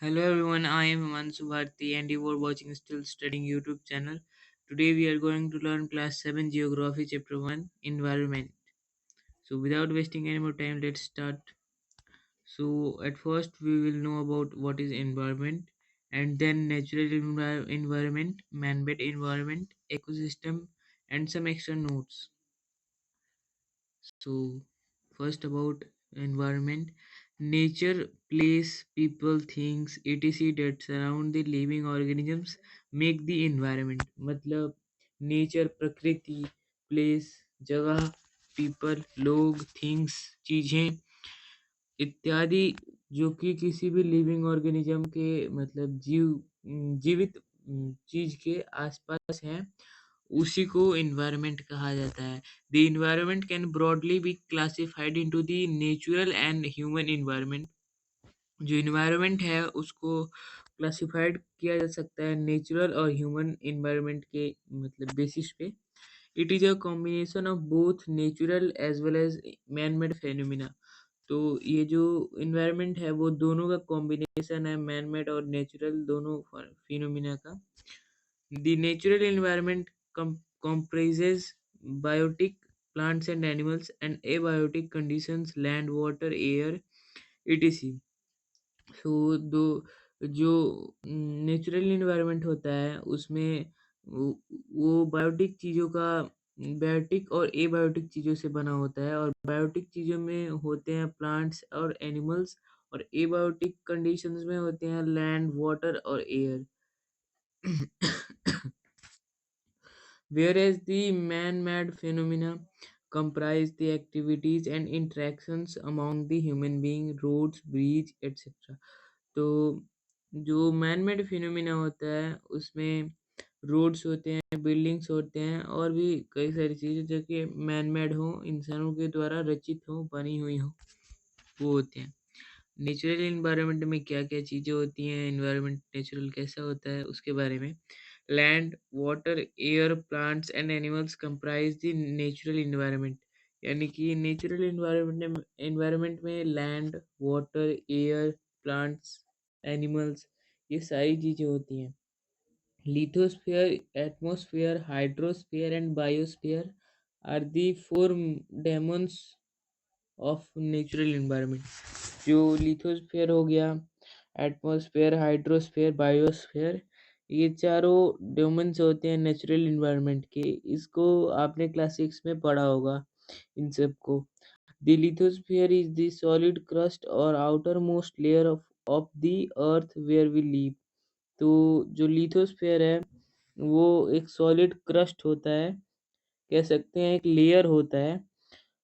Hello everyone, I am Himanshu Bharti and you are watching Still Studying YouTube channel. Today we are going to learn class 7 Geography chapter 1 Environment. So without wasting any more time, let's start. So at first we will know about what is environment, and then natural environment, man-made environment, ecosystem, and some extra notes. So first about environment, nature, place, people, things, etc. that surround the living organisms make the environment. मतलब nature, प्रकृति, place, जगह, people, लोग, things, चीजें इत्यादि जो कि किसी भी लिविंग ऑर्गेनिज्म के मतलब जीवित चीज के आसपास हैं, उसी को environment कहा जाता है. The environment can broadly be classified into the natural and human environment. जो environment है उसको क्लासिफाइड किया जा सकता है नेचुरल और ह्यूमन environment के मतलब बेसिस पे. It is a combination of both natural as well as man made phenomena. तो ये जो इन्वायरमेंट है वो दोनों का कॉम्बिनेशन है, मैन मेड और नेचुरल दोनों फिनोमिना का. The natural environment comprises biotic plants and animals and abiotic conditions land, water, air, etc. So दो जो नेचुरल इन्वायरमेंट होता है उसमें वो बायोटिक चीज़ों का बायोटिक और एबायोटिक चीज़ों से बना होता है, और बायोटिक चीज़ों में होते हैं प्लांट्स और एनिमल्स, और एबायोटिक कंडीशंस में होते हैं लैंड, वाटर और air. Whereas the man-made phenomena comprise the activities and interactions among the human being, roads, bridge, etc. तो जो मैन मेड फिनोमिना होता है उसमें रोड्स होते हैं, बिल्डिंग्स होते हैं, और भी कई सारी चीज़ें जो कि मैन मेड हो, इंसानों के द्वारा रचित हो, बनी हुई हो, वो होते हैं. नेचुरल इन्वायरमेंट में क्या क्या चीज़ें होती हैं, इन्वायरमेंट नेचुरल कैसा होता है उसके बारे में. Land, water, air, plants and animals comprise the natural environment. यानी कि नेचुरल इन्वायरमेंट में land, water, air, plants, animals, ये सारी चीज़ें होती हैं. Lithosphere, atmosphere, hydrosphere and biosphere are the four domains of natural environment. जो लिथोस्फीयर हो गया, एटमॉस्फेयर, हाइड्रोस्फीयर, बायोस्फीयर, ये चारों डोमेन्स होते हैं नेचुरल इन्वायरमेंट के. इसको आपने क्लास 6 में पढ़ा होगा इन सब को. The lithosphere is the solid crust और outermost layer of the earth where we live. तो जो लिथोस्फीयर है वो एक सॉलिड क्रस्ट होता है, कह सकते हैं एक लेयर होता है,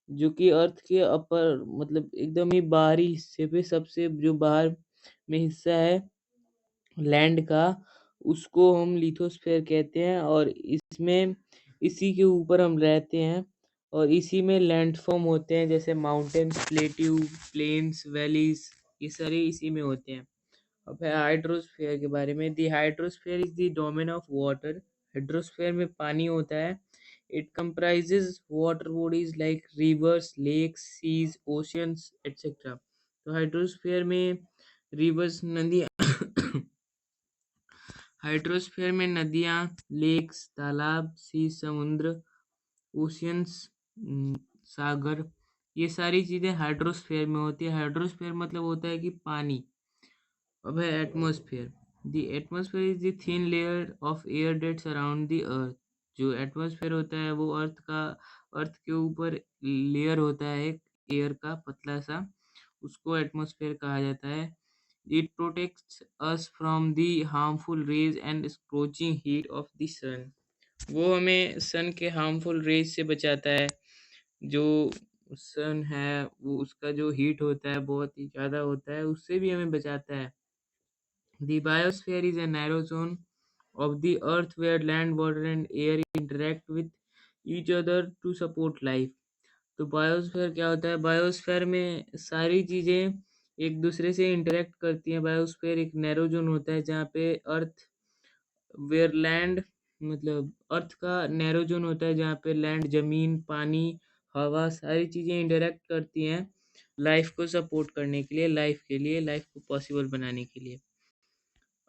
जो कि अर्थ के अपर मतलब एकदम ही बाहरी हिस्से पे, सबसे जो बाहर में हिस्सा है लैंड का, उसको हम लिथोस्फेयर कहते हैं. और इसमें इसी के ऊपर हम रहते हैं, और इसी में लैंडफॉर्म होते हैं जैसे माउंटेन्स, प्लेट्यू, प्लेन्स, वैलीज, ये सारे इसी में होते हैं. अब है हाइड्रोस्फीयर के बारे में. The hydrosphere is the domain of water. Hydrosphere में पानी होता है. It comprises water bodies like rivers, lakes, seas, oceans etcetera. तो हाइड्रोस्फीयर में रिवर्स, नदियाँ हाइड्रोस्फीयर में नदियाँ, लेक्स, तालाब, सी, समुद्र, ओशियंस, सागर, ये सारी चीज़ें हाइड्रोस्फीयर में होती है. हाइड्रोस्फीयर मतलब होता है कि पानी. अब है atmosphere. The atmosphere is the thin layer of air that surround the earth. जो एटमॉस्फेयर होता है वो अर्थ के ऊपर लेयर होता है एक एयर का पतला सा, उसको एटमॉस्फेयर कहा जाता है. It protects us from the harmful rays and scorching heat of the sun. वो हमें सन के हार्मफुल रेज से बचाता है. जो सन है वो उसका जो हीट होता है बहुत ही ज़्यादा होता है, उससे भी हमें बचाता है. The biosphere is a narrow zone of the earth where land, water and air interact with each other to support life. तो बायोस्फीयर क्या होता है? बायोस्फीयर में सारी चीज़ें एक दूसरे से इंटरेक्ट करती हैं. बायोस्फीयर एक नैरो जोन होता है जहाँ पे अर्थ वेयर लैंड मतलब अर्थ का नैरो जोन होता है जहाँ पे लैंड, ज़मीन, पानी, हवा, सारी चीज़ें इंटरेक्ट करती हैं लाइफ को सपोर्ट करने के लिए, लाइफ को पॉसिबल बनाने के लिए.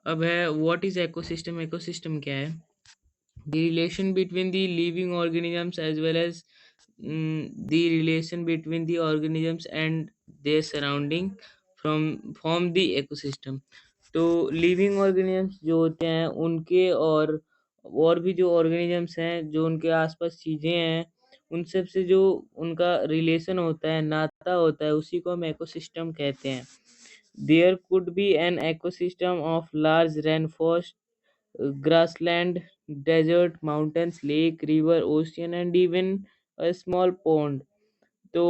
अब है व्हाट इज इकोसिस्टम। इकोसिस्टम क्या है? The relation between the living organisms as well as the relation between the organisms and their surrounding from form the ecosystem. तो लिविंग ऑर्गेनिजम्स जो होते हैं उनके और भी जो ऑर्गेनिजम्स हैं जो उनके आसपास चीज़ें हैं उन सब से जो उनका रिलेशन होता है, नाता होता है, उसी को हम इकोसिस्टम कहते हैं। There could be an ecosystem of large rainforest, grassland, desert, mountains, lake, river, ocean and even a small pond. तो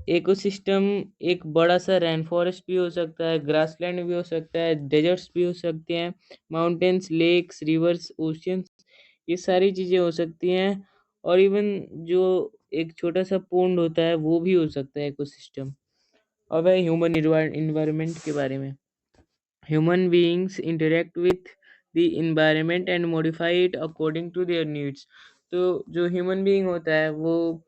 इकोसिस्टम एक बड़ा सा रेन फॉरेस्ट भी हो सकता है, ग्रासलैंड भी हो सकता है, डेजर्ट्स भी हो सकते हैं, माउंटेन्स, लेक्स, रिवर्स, ओशियंस, ये सारी चीज़ें हो सकती हैं और इवन जो एक छोटा सा पोंड होता है वो भी हो सकता है इकोसिस्टम। अब है ह्यूमन इन्वायरमेंट के बारे में। Human beings interact with the environment and modify it according to their needs. तो जो ह्यूमन बीइंग होता है वो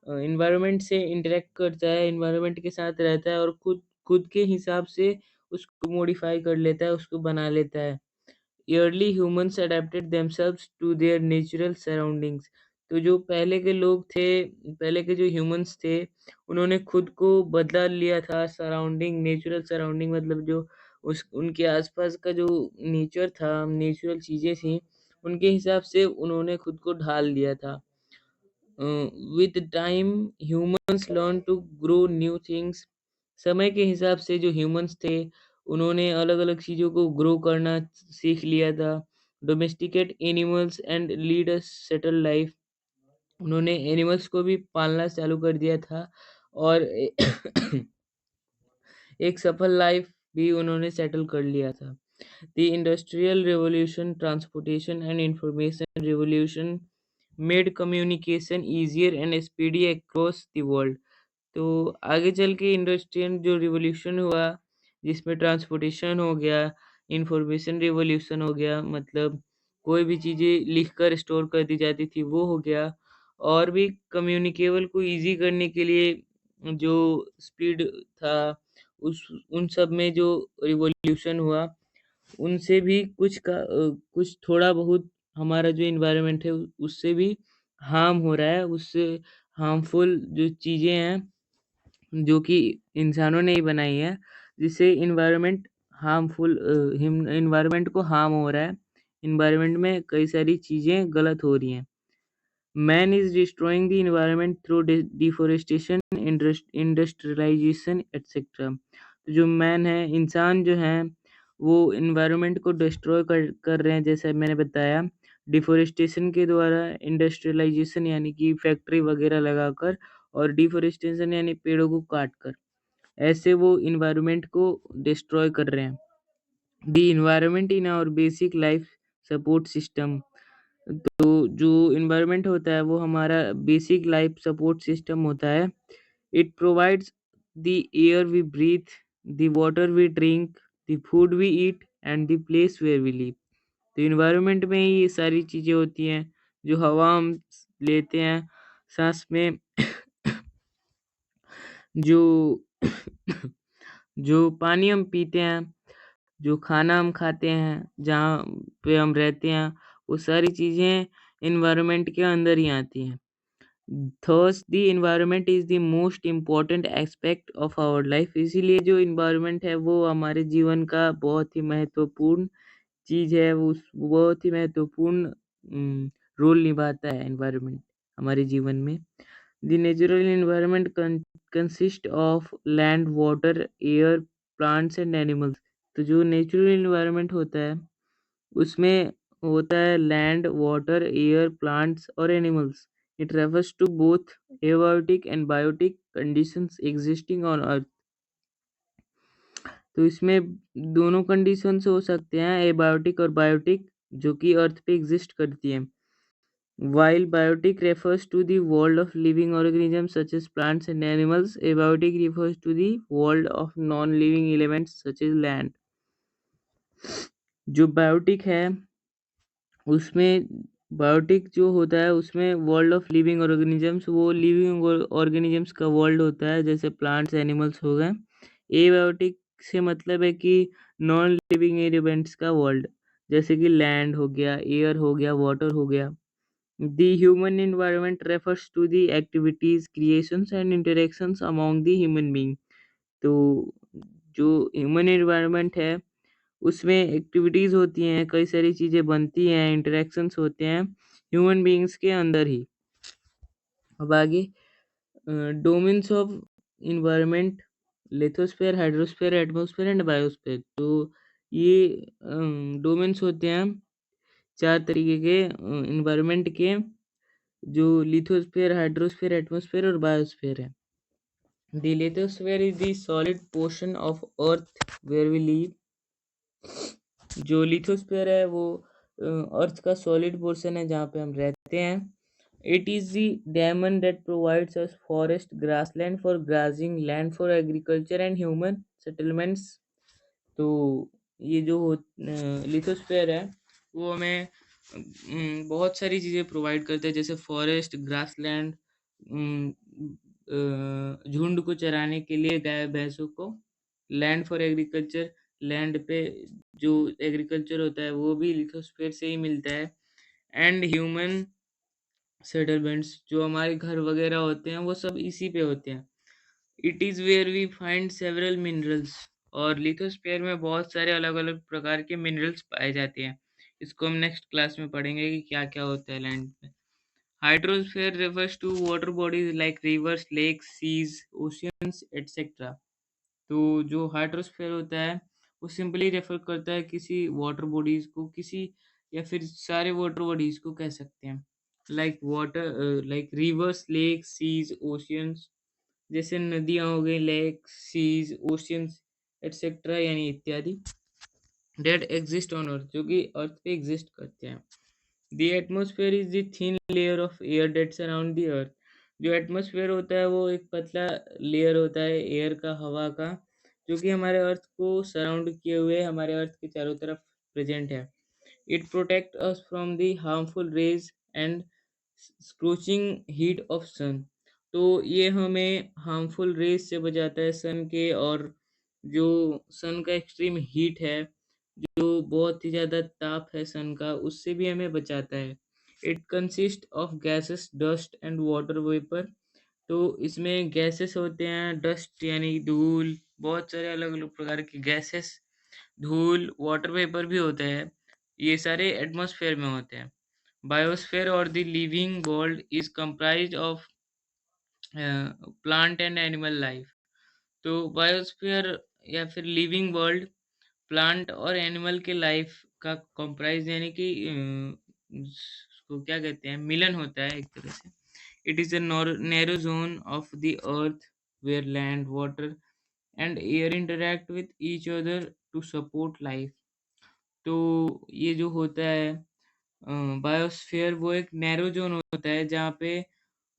इन्वायरमेंट से इंटरेक्ट करता है, इन्वायरमेंट के साथ रहता है और खुद खुद के हिसाब से उसको मॉडिफाई कर लेता है, उसको बना लेता है। Early humans adapted themselves to their natural surroundings. तो जो पहले के लोग थे, पहले के जो ह्यूमंस थे, उन्होंने खुद को बदला लिया था सराउंडिंग, नेचुरल सराउंडिंग मतलब जो उस उनके आसपास का जो नेचर था, नेचुरल चीज़ें थीं, उनके हिसाब से उन्होंने खुद को ढाल लिया था। With time humans learn to grow new things. समय के हिसाब से जो ह्यूमंस थे उन्होंने अलग-अलग चीज़ों को ग्रो करना सीख लिया था। Domesticate animals and lead a settled life. उन्होंने एनिमल्स को भी पालना चालू कर दिया था और एक सफल लाइफ भी उन्होंने सेटल कर लिया था। The Industrial Revolution, Transportation and Information Revolution made communication easier and speedy across the world. तो आगे चल के इंडस्ट्रियल जो रिवॉल्यूशन हुआ जिसमें ट्रांसपोर्टेशन हो गया, इंफॉर्मेशन रिवॉल्यूशन हो गया, मतलब कोई भी चीज़ें लिख कर स्टोर कर दी जाती थी वो हो गया और भी कम्युनिकेबल को इजी करने के लिए जो स्पीड था उस उन सब में जो रिवॉल्यूशन हुआ उनसे भी कुछ थोड़ा बहुत हमारा जो एनवायरनमेंट है उससे भी हार्म हो रहा है, उससे हार्मफुल जो चीज़ें हैं जो कि इंसानों ने ही बनाई है, जिससे एनवायरनमेंट को हार्म हो रहा है। एनवायरनमेंट में कई सारी चीज़ें गलत हो रही हैं। Man is destroying the environment through deforestation, industrialization etc. तो जो मैन है, इंसान जो हैं, वो एनवायरनमेंट को डिस्ट्रॉय कर रहे हैं जैसा मैंने बताया, डिफॉरेस्टेशन के द्वारा, इंडस्ट्रियलाइजेशन यानी कि फैक्ट्री वगैरह लगाकर और डिफॉरेस्टेशन यानी पेड़ों को काट कर। ऐसे वो एनवायरनमेंट को डिस्ट्रॉय कर रहे हैं। The environment in our basic life support system. तो जो एनवायरनमेंट होता है वो हमारा बेसिक लाइफ सपोर्ट सिस्टम होता है। It provides the air we breathe, the water we drink, the food we eat and the place where we live. तो environment में ही ये सारी चीज़ें होती हैं, जो हवा हम लेते हैं सांस में, जो जो पानी हम पीते हैं, जो खाना हम खाते हैं, जहाँ पे हम रहते हैं, वो सारी चीज़ें एनवायरनमेंट के अंदर ही आती हैं। Thus the environment is the most important aspect of our life। इसीलिए जो environment है वो हमारे जीवन का बहुत ही महत्वपूर्ण चीज़ है, वो बहुत ही महत्वपूर्ण रोल निभाता है environment हमारे जीवन में। The natural environment consist of land, water, air, plants and animals। तो जो नेचुरल एनवायरनमेंट होता है उसमें होता है लैंड, वाटर, एयर, प्लांट्स और animals. It refers to both abiotic and biotic conditions existing on earth. तो इसमें दोनों कंडीशंस हो सकते हैं, एबायोटिक और बायोटिक, जो कि अर्थ पे एग्जिस्ट करती हैं। While biotic refers to the world of living organisms such as plants and animals, abiotic refers to the world of non-living elements such as land। जो बायोटिक है उसमें बायोटिक जो होता है उसमें वर्ल्ड ऑफ लिविंग ऑर्गेनिजम्स, वो living organisms का world होता है, जैसे प्लांट्स एनिमल्स हो गए। एबायोटिक से मतलब है कि नॉन लिविंग एलिमेंट्स का वर्ल्ड, जैसे कि लैंड हो गया, एयर हो गया, वाटर हो गया। The human environment refers to the activities, creations and interactions among the human being. तो जो ह्यूमन एनवायरनमेंट है उसमें एक्टिविटीज होती हैं, कई सारी चीजें बनती हैं, इंटरेक्शंस होते हैं ह्यूमन बीइंग्स के अंदर ही। अब आगे domains of environment, lithosphere, hydrosphere, atmosphere and biosphere. तो ये डोमेन्स होते हैं चार तरीके के इन्वायरमेंट के, जो लिथोस्फेयर, हाइड्रोस्फेयर, एटमॉस्फेयर और बायोस्फेयर है। The lithosphere is the solid portion of earth where we live। जो लिथोस्फेयर है वो अर्थ का सॉलिड पोर्शन है जहाँ पे हम रहते हैं। It is the domain that provides us forest, grassland for grazing, land for agriculture and human settlements. तो ये जो लिथोस्फेयर है वो हमें बहुत सारी चीज़ें प्रोवाइड करते हैं, जैसे फॉरेस्ट, ग्रासलैंड, झुंड को चराने के लिए गाय भैंसों को, लैंड फॉर एग्रीकल्चर, लैंड पे जो एग्रीकल्चर होता है वो भी लिथोस्फेयर से ही मिलता है, एंड ह्यूमन सेटलमेंट्स, जो हमारे घर वगैरह होते हैं वो सब इसी पे होते हैं। It is where we find several minerals. और लिथोस्फेयर में बहुत सारे अलग अलग प्रकार के मिनरल्स पाए जाते हैं। इसको हम नेक्स्ट क्लास में पढ़ेंगे कि क्या क्या होता है लैंड पे। Hydrosphere refers to water bodies like rivers, lakes, seas, oceans, etc. तो जो हाइड्रोस्फेयर होता है वो सिंपली रेफर करता है किसी वाटर बॉडीज को, किसी या फिर सारे वाटर बॉडीज को कह सकते हैं, like water, like rivers, lake, seas, oceans. जैसे नदियाँ हो गई, लेक, सीज, ओशियंस एटसेट्रा, यानी इत्यादि, डेट एग्जिस्ट ऑन अर्थ, जो कि अर्थ पे एग्जिस्ट करते हैं। The atmosphere is the thin layer of air that surround the earth. जो एटमोसफेयर होता है वो एक पतला लेयर होता है एयर का, हवा का, जो कि हमारे अर्थ को सराउंड किए हुए हमारे अर्थ के चारों तरफ प्रेजेंट है। It protect us from the harmful rays and scorching heat of sun. तो ये हमें हार्मफुल रेज से बचाता है सन के, और जो सन का एक्सट्रीम हीट है, जो बहुत ही ज़्यादा ताप है सन का, उससे भी हमें बचाता है। It consist of gases, dust and water vapour. तो इसमें गैसेस होते हैं, डस्ट यानी धूल, बहुत सारे अलग अलग प्रकार के गैसेस, धूल, वाटर वेपर भी होते हैं। ये सारे एटमॉस्फेयर में होते हैं। बायोस्फेयर और the living world is comprise of plant and animal life. तो बायोस्फीयर या फिर लिविंग वर्ल्ड प्लांट और एनिमल के लाइफ का कंप्राइज, यानी कि उसको क्या कहते हैं, मिलन होता है एक तरह से। It is a narrow zone of the earth where land, water and air interact with each other to support life. तो ये जो होता है बायोस्फीयर, वो एक नैरो जोन होता है जहाँ पे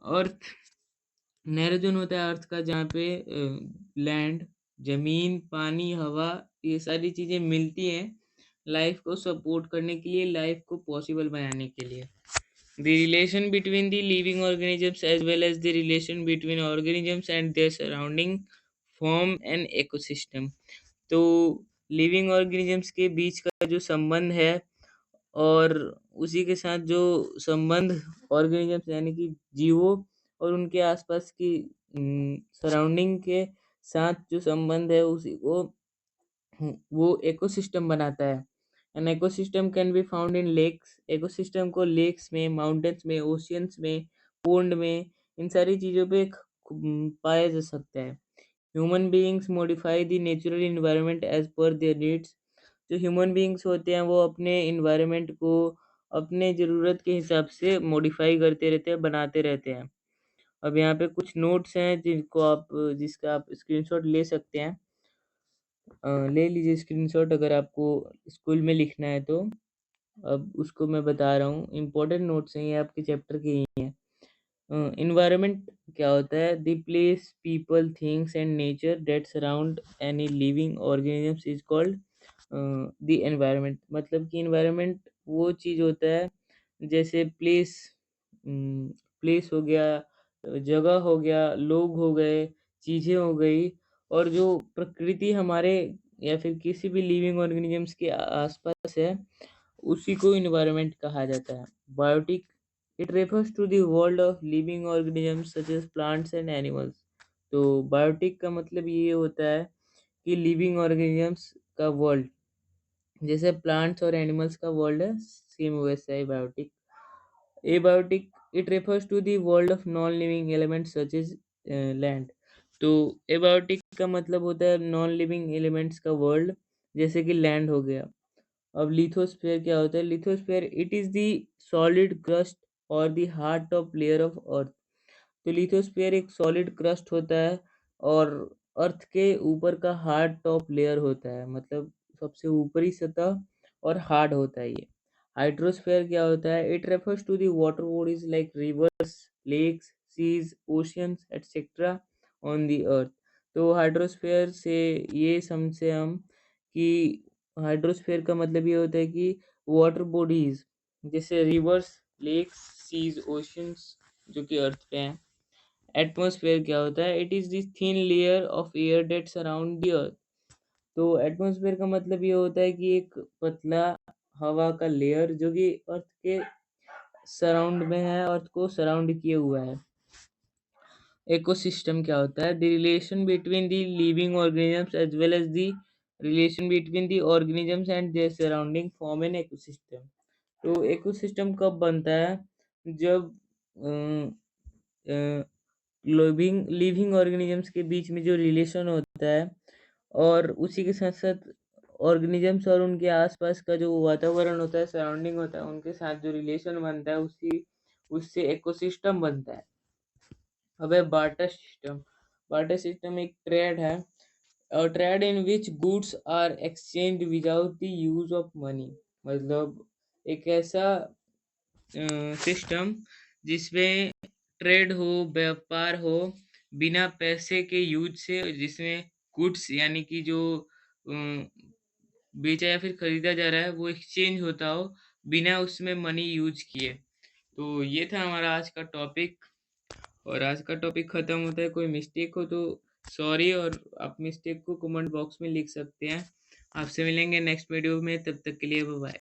अर्थ, नैरो जोन होता है अर्थ का, जहाँ पे लैंड, जमीन, पानी, हवा, ये सारी चीजें मिलती हैं लाइफ को सपोर्ट करने के लिए, लाइफ को पॉसिबल बनाने के लिए। The relation between the living organisms as well as the relation between organisms and their surrounding form an ecosystem. तो लिविंग ऑर्गेनिजम्स के बीच का जो संबंध है, और उसी के साथ जो संबंध ऑर्गेनिजम्स यानी कि जीवों और उनके आसपास की सराउंडिंग के साथ जो संबंध है, उसी को वो इकोसिस्टम बनाता है। An ecosystem can be found in lakes. Ecosystem को लेक्स में, माउंटेन्स में, ओशियंस में, पोन्ड में, इन सारी चीज़ों पे पाया जा सकता है। Human beings modify the natural environment as per their needs. जो ह्यूमन बीइंग्स होते हैं वो अपने इन्वायरमेंट को अपने ज़रूरत के हिसाब से मॉडिफाई करते रहते हैं, बनाते रहते हैं। अब यहाँ पे कुछ नोट्स हैं जिसका आप स्क्रीनशॉट ले सकते हैं। ले लीजिए स्क्रीनशॉट अगर आपको स्कूल में लिखना है तो। अब उसको मैं बता रहा हूँ, इम्पोर्टेंट नोट्स हैं ये, आपके चैप्टर के ही हैं। इन्वायरमेंट क्या होता है? The place, people, things and nature that surround any living organisms is called the environment. मतलब कि इन्वायरमेंट वो चीज़ होता है, जैसे प्लेस, प्लेस हो गया, जगह हो गया, लोग हो गए, चीज़ें हो गई, और जो प्रकृति हमारे या फिर किसी भी लिविंग ऑर्गेनिजम्स के आसपास है, उसी को इन्वायरमेंट कहा जाता है। Biotic, it refers to the world of living organisms such as plants and animals. तो बायोटिक का मतलब ये होता है कि लिविंग ऑर्गेनिजम्स का वर्ल्ड, जैसे प्लांट्स और एनिमल्स का वर्ल्ड है, सेम वैसा ही biotic. Abiotic, it refers to the world of non living elements such as land. तो एबायोटिक का मतलब होता है नॉन लिविंग एलिमेंट्स का वर्ल्ड, जैसे कि लैंड हो गया। अब लिथोस्फेयर क्या होता है? Lithosphere, it is the solid crust और the hard top layer of earth. तो लिथोस्फेयर एक सॉलिड क्रस्ट होता है और अर्थ के ऊपर का हार्ड टॉप लेयर होता है, मतलब सबसे ऊपरी सतह, और हार्ड होता है ये। हाइड्रोस्फेयर क्या होता है? It refers to the water bodies like rivers, lakes, seas, oceans etcetera on the earth. तो हाइड्रोस्फेयर से ये समझे हम कि हाइड्रोस्फेयर का मतलब ये होता है कि वाटर बॉडीज जैसे रिवर्स, लेक्स, सीज, ओशियंस जो कि अर्थ पे हैं। एटमॉस्फेयर क्या होता है? It is this thin layer of air that surround the earth. तो एटमॉस्फेयर का मतलब ये होता है कि एक पतला हवा का लेयर जो कि अर्थ के सराउंड में है, अर्थ को सराउंड किए हुआ है। इकोसिस्टम क्या होता है? The relation between the living organisms as well as the relation between the organisms and their surrounding form an ecosystem. तो इकोसिस्टम कब बनता है? जब लिविंग लिविंग ऑर्गेनिजम्स के बीच में जो रिलेशन होता है, और उसी के साथ साथ ऑर्गेनिजम्स और उनके आसपास का जो वातावरण होता है, सराउंडिंग होता है, उनके साथ जो रिलेशन बनता है, उसी उससे इकोसिस्टम बनता है। अब है बार्टर सिस्टम। बार्टर सिस्टम एक ट्रेड है, और trade in which goods are exchange without the use of money. मतलब एक ऐसा सिस्टम जिसमें ट्रेड हो, व्यापार हो, बिना पैसे के यूज से, जिसमें गुड्स यानी कि जो अम, बेचा या फिर खरीदा जा रहा है वो एक्सचेंज होता हो बिना उसमें मनी यूज किए। तो ये था हमारा आज का टॉपिक, और आज का टॉपिक खत्म होता है। कोई मिस्टेक हो तो सॉरी, और आप मिस्टेक को कमेंट बॉक्स में लिख सकते हैं। आपसे मिलेंगे नेक्स्ट वीडियो में, तब तक के लिए बाय बाय।